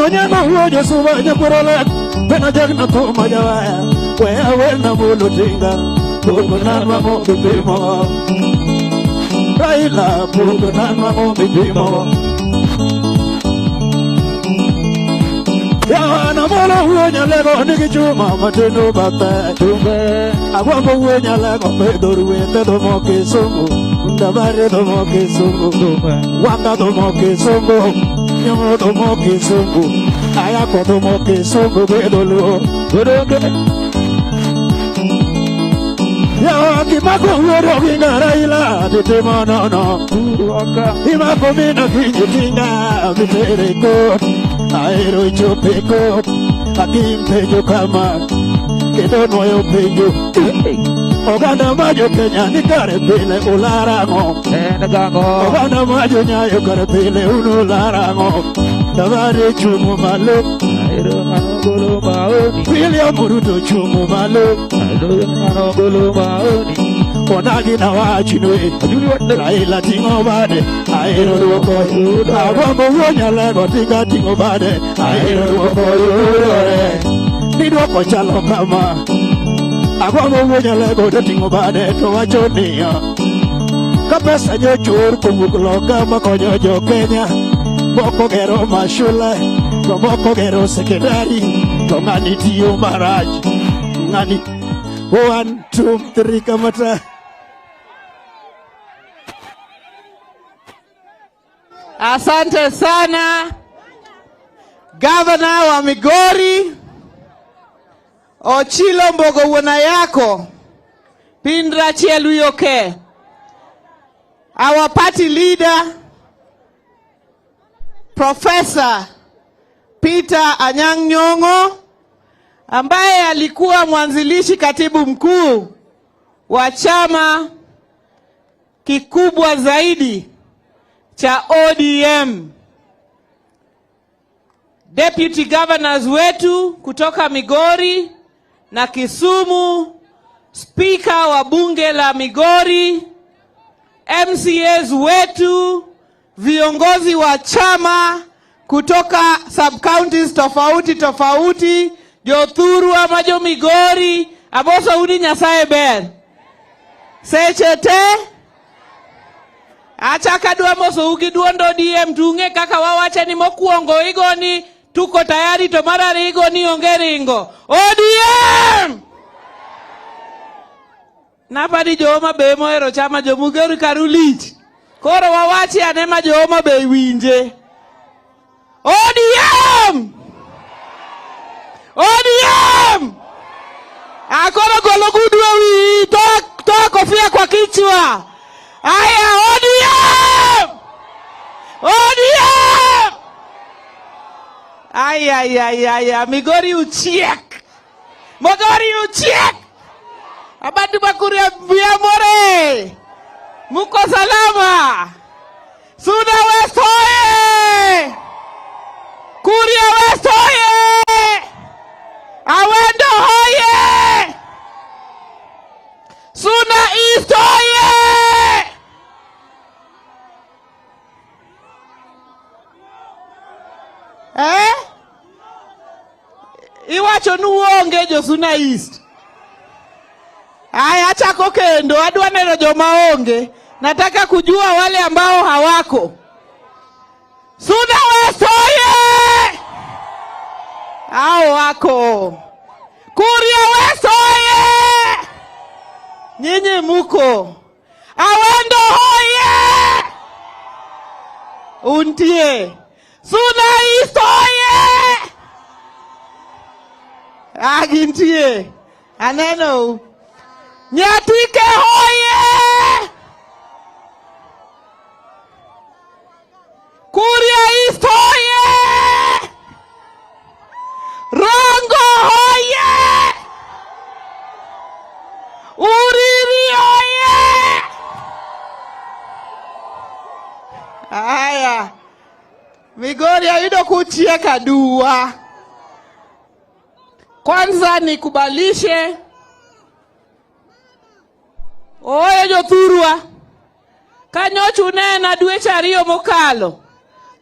Onyama uojo suba nyapurole Bena jagna to majawaya Wea wena mulu tinga Pugunan mo bipimo Raila pugunan mo bipimo Yana molo uonya lego nigi chuma matendo bata Chumbe Agwambo uonya lego pedoru wete domo kisungu Ndabare domo kisungu Waka domo kisungu Nyomo domo kisungu Ayako domo kisungu bedolu Guruge Ya kimako uoro kinga Raila Ditimo nono Himako mina kinyi kinga Vitere kot Aero ichope kot Akim pejo kama Kedo noyo pejo Oganda majo Kenya nikare pile ularango Oganda majo nyayo kare pile unularango Tabari chumu malo William Ruto chumu malo Onagi na wachinwe Raila tingo bade Aero duoko Agwambo uonya lego tinga tingo bade Aero duoko yore Niduoko chalo kama Agwambo uonya lego tingo bade To wachonia Kapesa nyochur kumukloka Makonyo jo Kenya Moko gero mashula Moko gero sekretari Ngani tiyo maraj Ngani 1, 2, 3 kamata Asante sana Governor wa Migori Ochilo Mbogo wona yako Pindra Cheluyoke Our party leader Professor Peter Anyang' Nyong'o ambaye alikuwa mwanzilishi katibu mkuu wa chama kikubwa zaidi cha ODM. Deputy governors wetu kutoka Migori na Kisumu, speaker wa bunge la Migori, MCAs wetu, viongozi wa chama kutoka sub-counties tofauti tofauti, Jothuru amajo Migori, aboso udi nyasaye ber. Sechete, achaka dua moso ugi duondo DM tunge kaka wawache ni mokuongo igoni, tuko tayari to marari igoni ongeringo. ODM! Napadi joma be moero chama jo Migori karulich. Koro wawache anema joma be winje. ODM! ODM! Akoro golo gudwe wi to kofia kwa kichwa. Aya ODM! ODM! Aya Migori uchiek. Migori uchiek. Abadu bakuria biamore. Muko salama. Suna West hoye. Kuria West hoye. Awendo hoye. Suna East hoye. Iwacho nuonge jo Suna East. Aya chako kendo adwa neno joma onge. Nataka kujua wale ambao hawako. Suna West hoye. Hao wako. Kuria West hoye. Nyinyi muko. Awendo hoye. Untie. Suna East hoye. Agintie. Aneno. Nyatike hoye. Kuria East hoye. Rongo hoye. Uriri hoye. Aya. Migori ayudo kuchieka dua. Kwanza nikubalishe Oye Jothurwa, kanyochu nena dweche ariyo mokalo,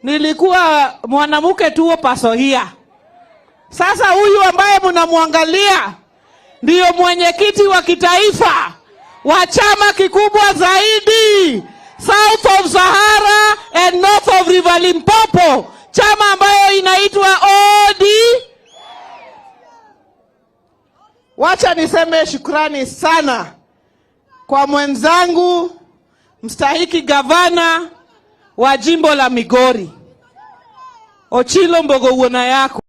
nilikuwa mwanamke tu pasohia. Sasa huyu ambaye mnamwangalia ndiyo mwenyekiti wa kitaifa wa chama kikubwa zaidi South of Sahara and North of River Limpopo, chama ambayo inaitwa OD. Wacha niseme shukrani sana kwa mwenzangu mstahiki gavana wa jimbo la Migori, Ochilo Mbogo Uona Yako.